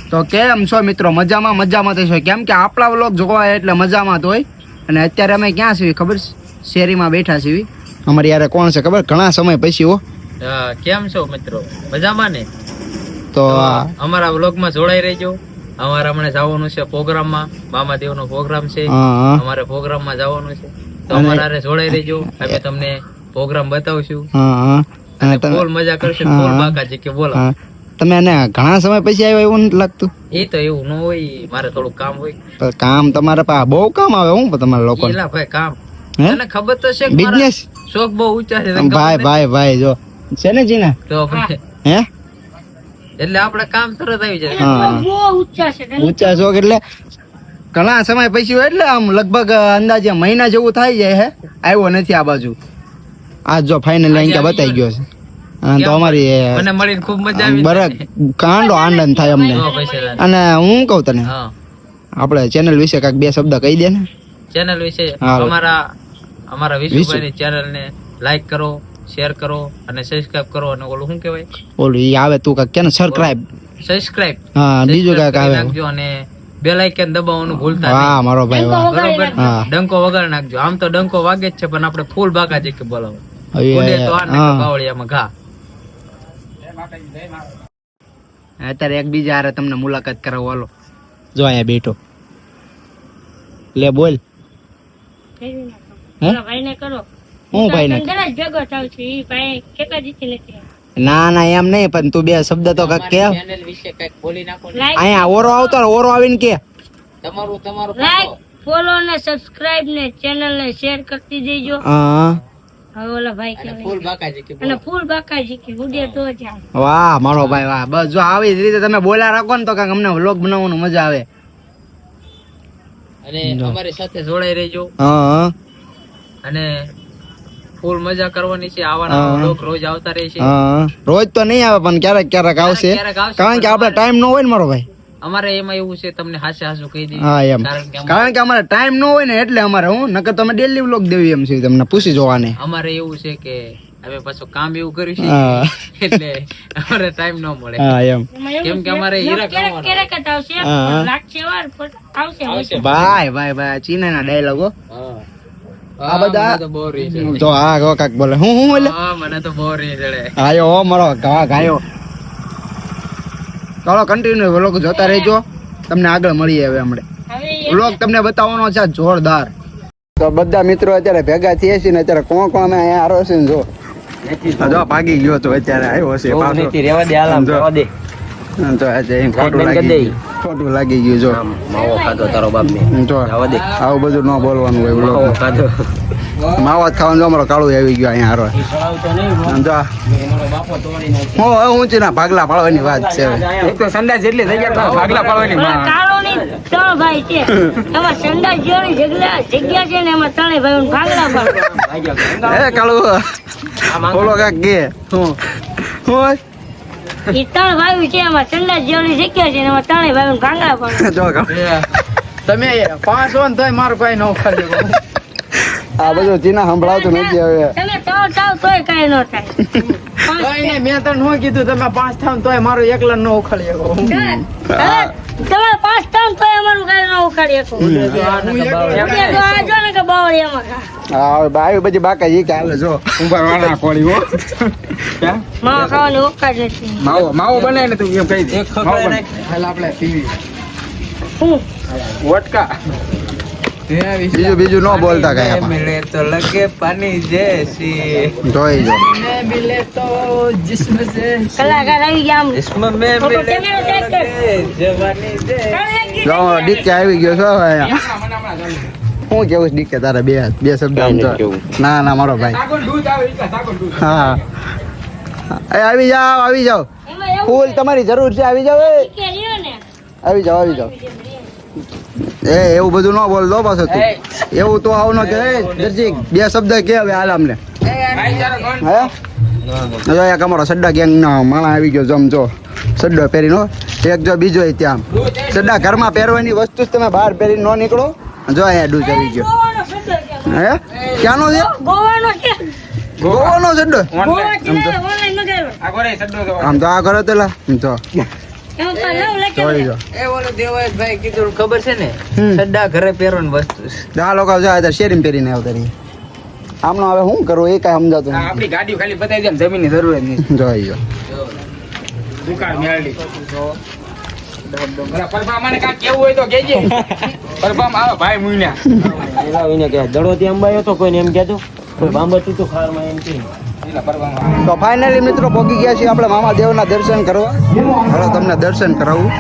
તો કેમ છો મિત્રો? મજામાં થશો, કેમ કે આપણા વ્લોગ જોવા એટલે મજામાં તો હોય. અને અત્યારે અમે ક્યાં છીએ ખબર? શેરીમાં બેઠા છીએ. અમારી યાર કોણ છે ખબર? ઘણા સમય પછી. હો કેમ છો મિત્રો? મજામાં ને? તો અમારા વ્લોગમાં જોડાઈ રહેજો. અમારે હમણાં જવાનું છે પ્રોગ્રામમાં, મામાદેવનો પ્રોગ્રામ છે, અમારે પ્રોગ્રામમાં જવાનું છે. તો અમારે જોડાઈ રહેજો, અમે તમને પ્રોગ્રામ બતાવશું અને ફૂલ મજા કરશું. ફૂલ બાકાજી કે બોલો. તમે એને ઘણા સમય પછી આવ્યો એવું નથી લાગતું? એ તો એવું ન હોય, મારે થોડું કામ હોય. કામ તમારે પાસે બહુ કામ આવે હું તમારા લોકો? ભાઈ કામ તને ખબર તો છે, બિઝનેસ શોખ બહુ ઊંચા છે ભાઈ જો છે ને જીના તો હે એટલે આપણે કામ તરત આવી જાય. બહુ ઊંચા છે ઊંચા શોખ એટલે ઘણા સમય પછી હોય એટલે આમ લગભગ અંદાજે મહિના જેવું થાય જાય. હે આવ્યો નથી આ બાજુ. આજ જો ફાઇનલી અહીંયા બતાવી ગયો છે. તો અમારી મને મળીને ખૂબ મજા આવી. બરાબર કાંડો આનંદ થાય અમને. અને હું કહું તને, આપણે ચેનલ વિશે કાંઈક બે શબ્દ કહી દે ને. ચેનલ વિશે અમારા વિશુભાઈની ચેનલ ને લાઈક કરો, શેર કરો અને સબસ્ક્રાઇબ કરો. અને ઓલું શું કહેવાય? ઓલું ઈ આવે તું કાંઈક કે ને સબસ્ક્રાઇબ. હા બીજું કાંઈક આવે નાખજો અને બેલ આઇકન દબાવવાનું ભૂલતા નહીં. વાહ મારો ભાઈ વાહ. બરોબર, ડંકો વગાડ નાખજો. આમ તો ડંકો વાગે જ છે, પણ આપણે ફૂલ બાકાજી કે બોલાવો. બાવળિયામાં ઘા. અત્યારે એકબીજા હારે તમને મુલાકાત કરાવો. હાલો જો અહીંયા બેઠો લે બોલ. ભાઈને કરો. હું ભાઈ ને ભેગો થાવ છું. ઈ ભાઈ કેટલા જીતી નથી. ના એમ નહીં, પણ તું બે શબ્દ તો કાંઈક કે. ચેનલ વિશે કંઈક બોલી નાખો. અહીંયા ઓરો આવતો ઓરો આવીને કે તમારું લાઈક, ફોલો ને સબસ્ક્રાઇબ ને ચેનલ ને શેર કરતી જઈજો. હવે ઓલા ભાઈ કે ફૂલ બાકાજી કે અને ફૂલ બાકાજી કે ઉડે તો જાય. વાહ મારો ભાઈ વાહ. બસ જો આવી જ રીતે તમે બોલ્યા રાખો ને તો કાંઈક અમને વ્લોગ બનાવવાનું મજા આવે. અને અમારી સાથે જોડાઈ રહેજો. અને ફૂલ મજા કરવાની છે. આવાના વ્લોગ રોજ આવતા રહેશે. રોજ તો નહીં આવે, પણ ક્યારેક આવશે, કારણ કે આપણે ટાઈમ ન હોય ને મારો ભાઈ. અમારે એમાં એવું છે, તમને હાસે હાસું કહી દઈએ. હા એમ, કારણ કે અમારે ટાઈમ ન હોય ને એટલે અમારે હું નકર તમે ડેલી વ્લોગ દેવી એમ છે તમને પૂછી જોવાને. અમારે એવું છે કે હવે પાછું કામ એવું કર્યું છે એટલે અમારે ટાઈમ ન મળે. હા એમ, કેમ કે અમારે હીરા કેરેક જ આવશે. લાગશે વાર આવશે. ભાઈ ચીના ડાયલોગો આ બધા તો બહુ રહી છે. જો આ ગો કાક બોલે હું એટલે મને તો બહુ રહી ચડે. આયો હો મારો ગાયો. ચાલો કન્ટિન્યુ વ્લોગ જોતા રહેજો, તમને આગળ મળીએ. હવે હમણે વ્લોગ તમને બતાવવાનો છે જોરદાર. તો બધા મિત્રો અત્યારે ભેગા થઈએ છીએ ને અત્યારે કોણ અમે અહીંયા આરો છે ને જો ભાગી ગયો તો અત્યારે આવ્યો છે પાછો. રેવા દે આલામ રેવા દે. તો આજે ખોટું લાગી ગયું. જો માવો ખાધો તારો બાપ ને. જો આવું બધું ન બોલવાનું હોય. માવો ખાધો, માવા ખાવાનું. અમારો કાળું આવી ગયો અહીંયા હારો. હું છે ને ભાગલા પાડવાની વાત છે. એક તો સંડાસ જેટલી થઈ ગયા ભાગલા પાડવાની. કાળોની ત્રણ ભાઈ છે. એમાં સંડાસ જેવી જગ્યા છે ને એમાં ત્રણેય ભાઈ ભાગલા પાડો. એ કાળું બોલો કાક કે હું ઈ ત્રણ ભાઈ છે, એમાં સંડાસ જેવી જગ્યા છે ને એમાં ત્રણેય ભાઈ ભાગલા પાડો. તમે 5 હો ને તોય મારું કઈ ન ખાલી. આ બધું ચીના સંભળાવતું નથી હવે. તમે ત્રણ થાવ તોય કઈ ન થાય. મેં તને શું કીધું? તમે 5 થાવ તોય મારું એકલા ન ઉખાડી શકો. તમારે 5 થાવ તોય અમારું કઈ ન ઉખાડી શકો. ને કે બાવળિયામાં હા ભાઈ બધી બાકા ઈ કે હાલે જો ઉભા વાળા કોળી હો. માવા ખાવાની ઓકાત નથી. માવો બને ને તું એમ કહી દે. હાલ આપણે પીવી વટકા. બીજું ન બોલતા કઈ. મિલે તો લગે પાણી જૈસી, જોઈ જો મિલે તો જિસ્મ સે કલાકાર આવી ગયા. આમ જિસ્મ મે મિલે જવાની જૈસી. જો ડીકે આવી ગયો છો અહીંયા. હું કેવું ડીકે તારે બે શબ્દ આમ તો. ના મારો ભાઈ. હા આવી જાઓ ફૂલ તમારી જરૂર છે. આવી જાઓ આવી જાઓ. એવું બધું ન બોલ દો પાછો તું. એવું તો આવનો કે દરજી બે શબ્દ કે હવે હાલ અમને. હે એક અમારો સડ્ડા ગેંગ ના માણા આવી ગયો. જમજો સડ્ડો પહેરીનો એક જો બીજો ત્યાં સડ્ડા ઘરમાં પહેરવાની વસ્તુ તમે બહાર પહેરીને ન નીકળો. જો અહીંયા ડૂચ આવી ગયો. હે ક્યાંનો છે? ગોવાનો સડ્ડો. આમ તો આ કરો પેલા જો એમાં પણ લવ લખેલું જોઈ છે. જો એ ઓલો દેવાયતભાઈ કીધું ખબર છે ને હમ. સદ્દા ઘરે પહેરવાની વસ્તુ છે. આ લોકો જાય શેરીમાં પહેરીને આવતા રહી આમનો હવે શું કરવું એ કાંઈ સમજાતું નથી. આપણી ગાડી ખાલી બતાવી દે જમીન ની જરૂર જ નહીં જોઈ જો દુકાન મેળવી પરફામ મને કાંઈક કેવું હોય તો કહેજે પરફામ આવે ભાઈ મુન્યા તો ફાઇનલી મિત્રો પહોંચી ગયા છીએ આપણે મામા દેવના દર્શન કરવા. હવે તમને દર્શન કરાવું.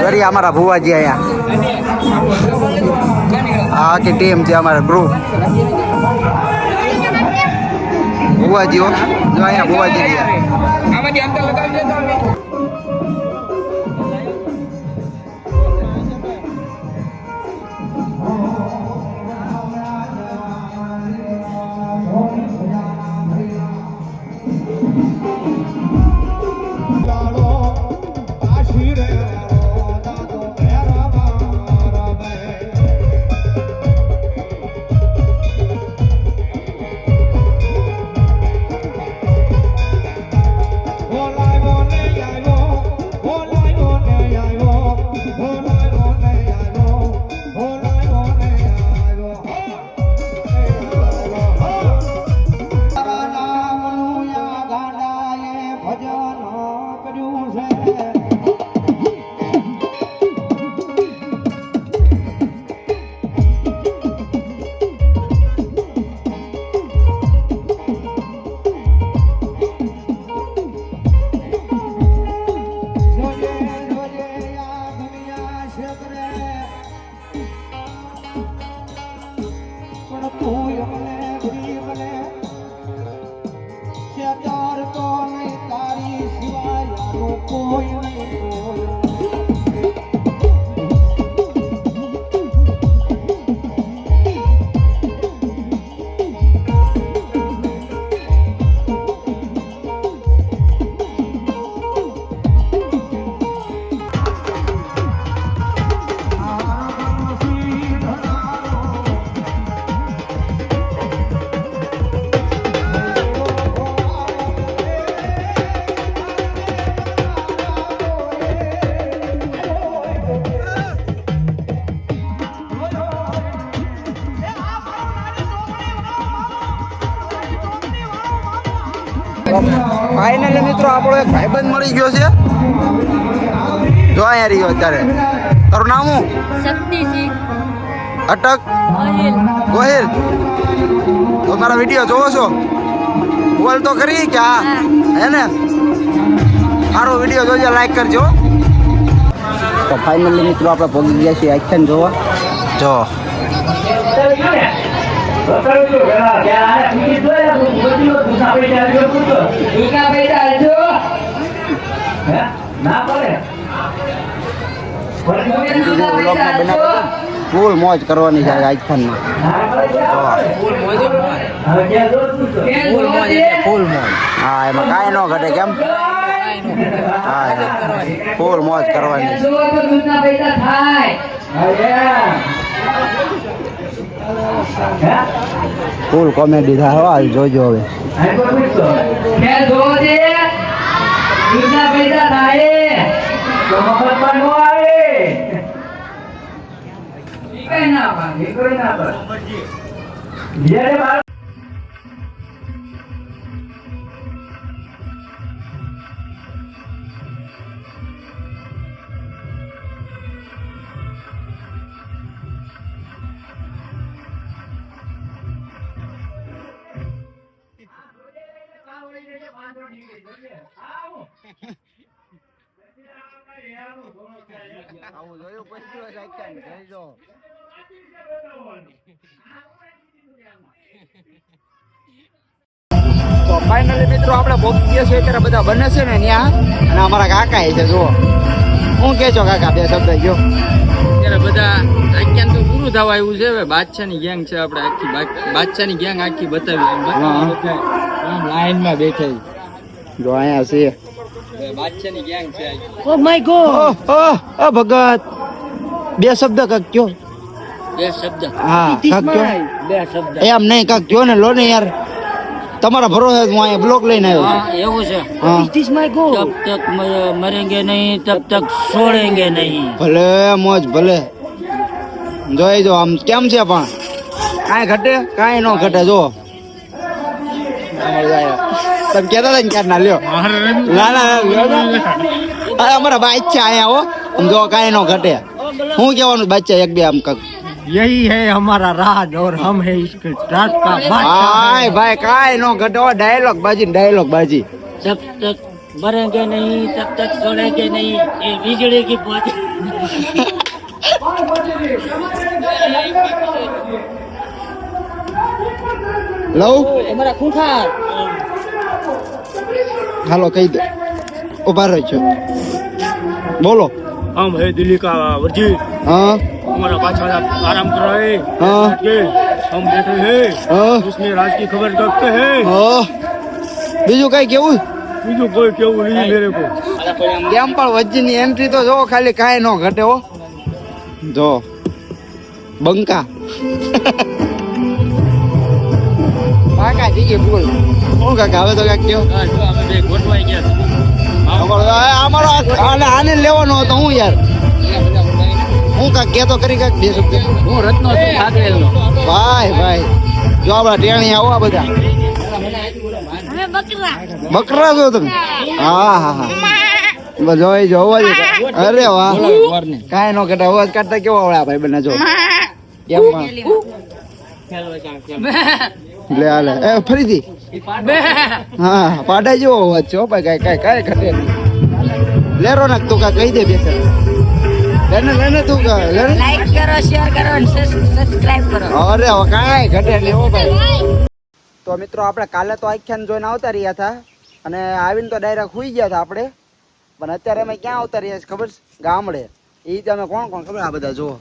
કરી અમારા ભુવાજી અહીંયા આખી ટીમ છે અમારા ગ્રુપ ભુવાજીઓ જો અહીંયા ભુવાજી રહ્યા. આમાંથી અંતર લગાવી દે તો અમે ફાઇનલી મિત્રો આપણો એક ભાઈબંધ મળી ગયો છે. જો અહીંયા રહ્યો અત્યારે. તારું નામ શું? શક્તિસિંહ અટક ગોહિલ. ગોહિલ. તો મારા વિડીયો જોવો છો? બોલ તો ખરી કે હા હે ને મારો વિડીયો જોજો, લાઈક કરજો. તો ફાઇનલી મિત્રો આપણે પહોંચી ગયા છીએ એક્શન જોવા. જો ફૂલ મોજ કરવાની છે આજખાનમાં. હા એમાં કાંઈ ન ઘટે કેમ. હા ફૂલ મોજ કરવાની. ફૂલ કોમેડી થાય. હાલ જોજો હવે. આવું જોયું પછી જો તો ફાઇનલી મિત્રો આપણે પહોંચી ગયા છીએ. અત્યારે બધા બને છે ને ત્યાં અને અમારા કાકા છે. જુઓ હું કે છો કાકા બે શબ્દ ગયો. અત્યારે બધા આખ્યાન તો પૂરું થવા આવ્યું છે. હવે બાદશાહની ગેંગ છે આપણે આખી બાદશાહની ગેંગ આખી બતાવી લાઈન માં બેઠા જો અહીંયા છે બાદશાહની ગેંગ છે. Oh my God. ભગત બે શબ્દ કયો. બે શબ્દ હા કાક કયો બે શબ્દ એમ નહીં કાક કયો ને લો ને યાર તમારા ભરોસે હું અહીંયા બ્લોક લઈને આવ્યો हाँ એવું છે હા जब तक मरेंगे नहीं तब तक छोड़ेंगे नहीं ભલે મોજ ભલે જોઈ જો આમ કેમ છે પણ કાંઈ ઘટે કાંઈ ન ઘટે જો તમે કહેતા હતા ને ક્યાં ના લ્યો ના ના લ્યો ને. અરે અમારા બાચ્ચા અહીંયા હો આમ જો કાંઈ ન ઘટે હું કહેવાનું બાચ્ચા એક બે આમ કાક यही है हमारा राज और हम है इसके राज का ભાઈ ભાઈ કાંઈ ન ઘટે હો ડાયલોગ બાજી जब तक मरेंगे नहीं तब तक छोड़ेंगे नहीं ये बिजली की बात લઉં हमारा खूंखार હાલો કહી દો ઉભા રહો છો બોલો हम है दिल्ली का वजीर હા हमारा बादशाह आराम कर रहे हैं हाँ। हम बैठे हैं હા उसमें राज की खबर रखते हैं હા બીજું કઈ કેવું બીજું કોઈ કેવું નહીં મેરે કો કેમ પણ વજ્જની એન્ટ્રી તો જો ખાલી કાંઈ ન ઘટે હો જો બંકા પાકા જઈએ બોલ શું કાકા હવે તો કાંઈક કયો ગોઠવાઈ ગયા અમારો આને લેવાનો હતો હું યાર હું કાંક કહેતો કરી કાંક બે શબ્દ હું રત્નો છું ભાગરેલનો ભાઈ ભાઈ જો આપણા ટેણી આવો આ બધા બકરા છો તમે હા હા હા બસ જોઈ જો અવાજ અરે વાહ કાંઈ ન ઘટે અવાજ કાઢતા કેવો આવડે ભાઈ બને જો કેમ પણ લે હાલે એ ફરીથી હા પાડા જેવો અવાજ છે હો ભાઈ કાંઈ ઘટે નહીં લેરો નાખ તું કા કહી દે બે લેને તું લેને લાઈક કરો શેર કરો અને સબસ્ક્રાઇબ કરો અરે હવે કાંઈ ઘટે નહીં હો ભાઈ તો મિત્રો આપણે કાલે તો આખ્યાન જોઈને આવતા રહ્યા હતા અને આવીને તો ડાયરેક્ટ સુઈ ગયા હતા આપણે પણ અત્યારે અમે ક્યાં આવતા રહ્યા છે ખબર છે ગામડે એ તમે કોણ ખબર આ બધા જુઓ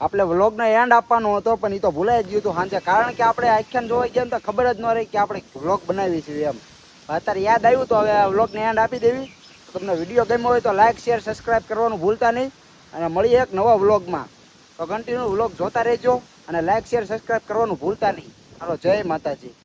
આપણે વ્લોગનો એન્ડ આપવાનો હતો પણ એ તો ભૂલાઈ જ ગયું હતું સાંજે કારણ કે આપણે આખ્યાન જોવા ગયા ને તો ખબર જ ન રહી કે આપણે વ્લોગ બનાવી છીએ એમ અત્યારે યાદ આવ્યું તો હવે વ્લોગને એન્ડ આપી દેવી તમને વિડીયો ગમ્યો હોય તો લાઈક શેર સબસ્ક્રાઈબ કરવાનું ભૂલતા નહીં અને મળીએ એક નવા વ્લોગમાં તો કન્ટિન્યુ વ્લોગ જોતા રહેજો અને લાઈક શેર સબસ્ક્રાઈબ કરવાનું ભૂલતા નહીં હાલો જય માતાજી.